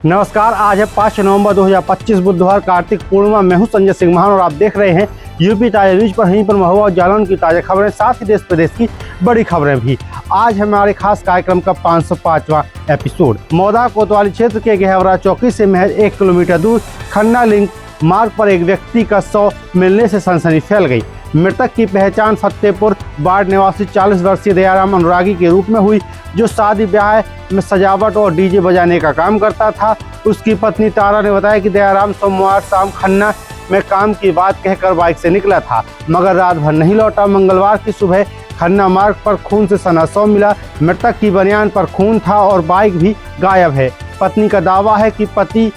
नमस्कार, आज है 5 नवंबर 2025 बुधवार कार्तिक पूर्णिमा। मैं हूं संजय सिंह महान और आप देख रहे हैं यूपी ताजा न्यूज पर। यहीं पर महुआ और जालौन की ताजा खबरें, साथ ही देश प्रदेश की बड़ी खबरें भी। आज हमारे खास कार्यक्रम का 505वां एपिसोड। मौदा कोतवाली क्षेत्र के गहवरा चौकी से महज 1 किलोमीटर दूर खन्ना लिंक मार्ग पर एक व्यक्ति का शव मिलने से सनसनी फैल गई। मृतक की पहचान फतेहपुर वार्ड निवासी 40 वर्षीय दयाराम अनुरागी के रूप में हुई, जो शादी ब्याह में सजावट और डीजे बजाने का काम करता था। उसकी पत्नी तारा ने बताया कि दयाराम सोमवार शाम खन्ना में काम की बात कहकर बाइक से निकला था, मगर रात भर नहीं लौटा। मंगलवार की सुबह खन्ना मार्ग पर खून से सना शव मिला। मृतक की बनियान पर खून था और बाइक भी गायब है। पत्नी का दावा है कि पति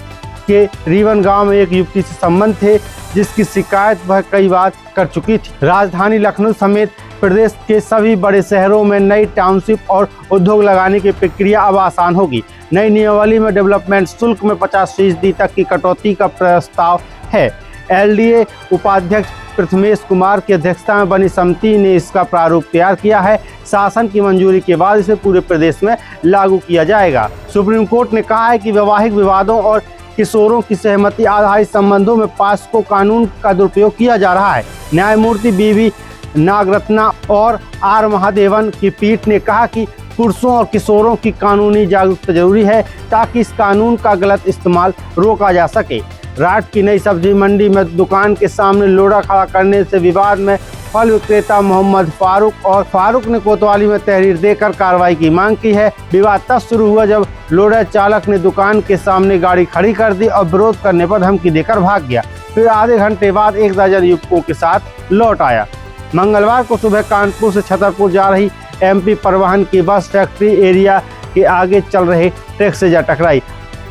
के रीवन गांव में एक युवती से संबंध थे, जिसकी शिकायत वह कई बार कर चुकी थी। राजधानी लखनऊ समेत प्रदेश के सभी बड़े शहरों में नई टाउनशिप और उद्योग लगाने की प्रक्रिया अब आसान होगी। नई नियमावली में डेवलपमेंट शुल्क में 50% तक की कटौती का प्रस्ताव है। एलडीए उपाध्यक्ष प्रथमेश कुमार की अध्यक्षता में बनी समिति ने इसका प्रारूप तैयार किया है। शासन की मंजूरी के बाद इसे पूरे प्रदेश में लागू किया जाएगा। सुप्रीम कोर्ट ने कहा है कि वैवाहिक विवादों और किशोरों की सहमति आधारित संबंधों में पास्को कानून का दुरुपयोग किया जा रहा है। न्यायमूर्ति बीवी नागरत्ना और आर महादेवन की पीठ ने कहा कि पुरुषों और किशोरों की कानूनी जागरूकता जरूरी है, ताकि इस कानून का गलत इस्तेमाल रोका जा सके। राट की नई सब्जी मंडी में दुकान के सामने लोड़ा खड़ा करने से विवाद में फल विक्रेता मोहम्मद फारूक ने कोतवाली में तहरीर देकर कार्रवाई की मांग की है। विवाद तब शुरू हुआ जब लोड़ा चालक ने दुकान के सामने गाड़ी खड़ी कर दी और विरोध करने पर धमकी देकर भाग गया। फिर आधे घंटे बाद 1 दर्जन युवकों के साथ लौट आया। मंगलवार को सुबह कानपुर से छतरपुर जा रही एमपी परिवहन की बस फैक्ट्री एरिया के आगे चल रहे ट्रक से जा टकराई।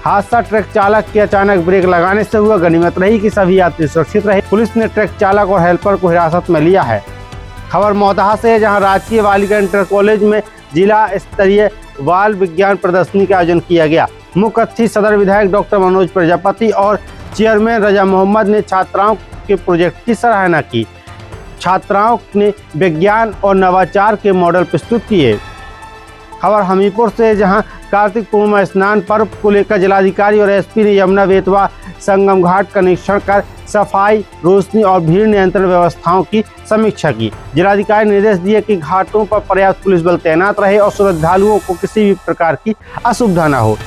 हादसा ट्रक चालक के अचानक ब्रेक लगाने से हुआ। गनीमत रही कि सभी यात्री सुरक्षित रहे। पुलिस ने ट्रक चालक और हेल्पर को हिरासत में लिया है। खबर मौदा से है, जहां राजकीय बालिका इंटर कॉलेज में जिला स्तरीय बाल विज्ञान प्रदर्शनी का आयोजन किया गया। मुख्य अतिथि सदर विधायक डॉक्टर मनोज प्रजापति और चेयरमैन रजा मोहम्मद ने छात्राओं के प्रोजेक्ट की सराहना की। छात्राओं ने विज्ञान और नवाचार के मॉडल प्रस्तुत किए। खबर हमीरपुर से, जहां कार्तिक पूर्णिमा स्नान पर्व को लेकर जिलाधिकारी और एसपी ने यमुना बेतवा संगम घाट का निरीक्षण कर सफाई, रोशनी और भीड़ नियंत्रण व्यवस्थाओं की समीक्षा की। जिलाधिकारी ने निर्देश दिए कि घाटों पर पर्याप्त पुलिस बल तैनात रहे और श्रद्धालुओं को किसी भी प्रकार की असुविधा न हो।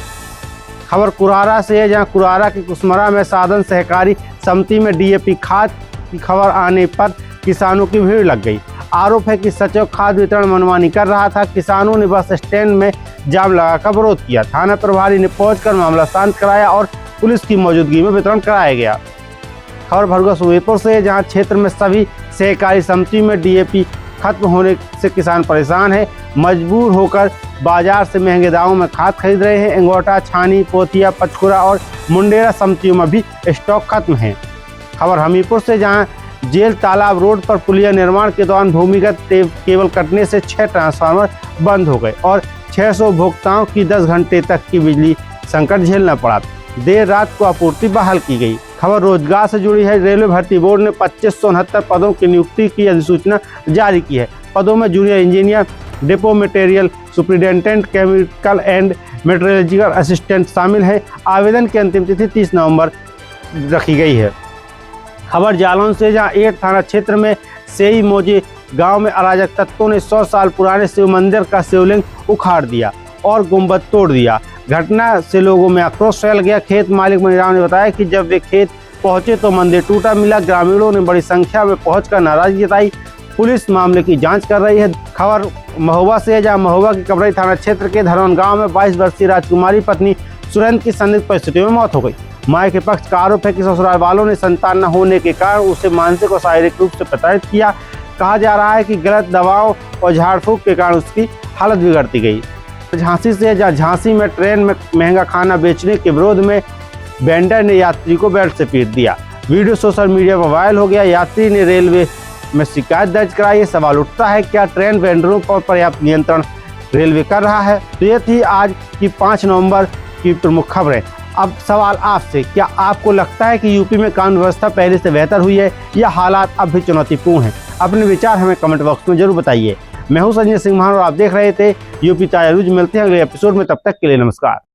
खबर कुरारा से है, जहां कुरारा की कुसमरा में साधन सहकारी समिति में डीएपी खाद की खबर आने पर किसानों की भीड़ लग गई। आरोप है कि सचिव खाद वितरण मनमानी कर रहा था। किसानों ने बस स्टैंड में जाम लगाकर विरोध किया। थाना प्रभारी ने पहुंचकर मामला शांत कराया और पुलिस की मौजूदगी में वितरण कराया गया। खबर भरगों सूबेपुर से, जहां क्षेत्र में सभी सहकारी समिति में डीएपी खत्म होने से किसान परेशान है। मजबूर होकर बाजार से महंगे दामों में खाद खरीद रहे हैं। अंगोटा, छानी, पोथिया, पचकुरा और मुंडेरा समितियों में भी स्टॉक खत्म है। खबर हमीरपुर से, जहां जेल तालाब रोड पर पुलिया निर्माण के दौरान भूमिगत केबल कटने से 6 ट्रांसफार्मर बंद हो गए और 600 उपभोक्ताओं की 10 घंटे तक की बिजली संकट झेलना पड़ा। देर रात को आपूर्ति बहाल की गई। खबर रोजगार से जुड़ी है। रेलवे भर्ती बोर्ड ने 2569 पदों की नियुक्ति की अधिसूचना जारी की है। पदों में junior engineer, depot material superintendent, chemical and metallurgical assistant शामिल हैं। आवेदन की अंतिम तिथि 30 नवंबर रखी गई है। खबर जालौन से, जहां 8 थाना क्षेत्र में सेई मोजे गांव में अराजक तत्वों ने 100 साल पुराने शिव मंदिर का शिवलिंग उखाड़ दिया और गुंबद तोड़ दिया। घटना से लोगों में आक्रोश फैल गया। खेत मालिक मनीराम ने बताया कि जब वे खेत पहुंचे तो मंदिर टूटा मिला। ग्रामीणों ने बड़ी संख्या में पहुंचकर नाराजगी जताई। पुलिस मामले की जांच कर रही है। खबर महुआ से, जहां महुआ के कबरई थाना क्षेत्र के धरवन गाँव में 22 वर्षीय राजकुमारी पत्नी सुरेंद्र की संदिग्ध परिस्थितियों में मौत हो गई। मां के पक्ष का आरोप है कि ससुराल वालों ने संतान न होने के कारण उसे मानसिक और शारीरिक रूप से प्रताड़ित किया। कहा जा रहा है कि गलत दवाओं और झाड़ फूक के कारण उसकी हालत बिगड़ती गई। झांसी से, जहां झांसी में ट्रेन में महंगा खाना बेचने के विरोध में वेंडर ने यात्री को बेल्ट से पीट दिया। वीडियो सोशल मीडिया पर वायरल हो गया। यात्री ने रेलवे में शिकायत दर्ज कराई। सवाल उठता है, क्या ट्रेन वेंडरों पर पर्याप्त नियंत्रण रेलवे कर रहा है? तो ये थी आज की 5 नवंबर की प्रमुख खबरें। अब सवाल आपसे, क्या आपको लगता है कि यूपी में कानून व्यवस्था पहले से बेहतर हुई है या हालात अब भी चुनौतीपूर्ण हैं? अपने विचार हमें कमेंट बॉक्स में जरूर बताइए। मैं हूं संजय सिंह महान और आप देख रहे थे यूपी ताजा न्यूज। मिलते हैं अगले एपिसोड में, तब तक के लिए नमस्कार।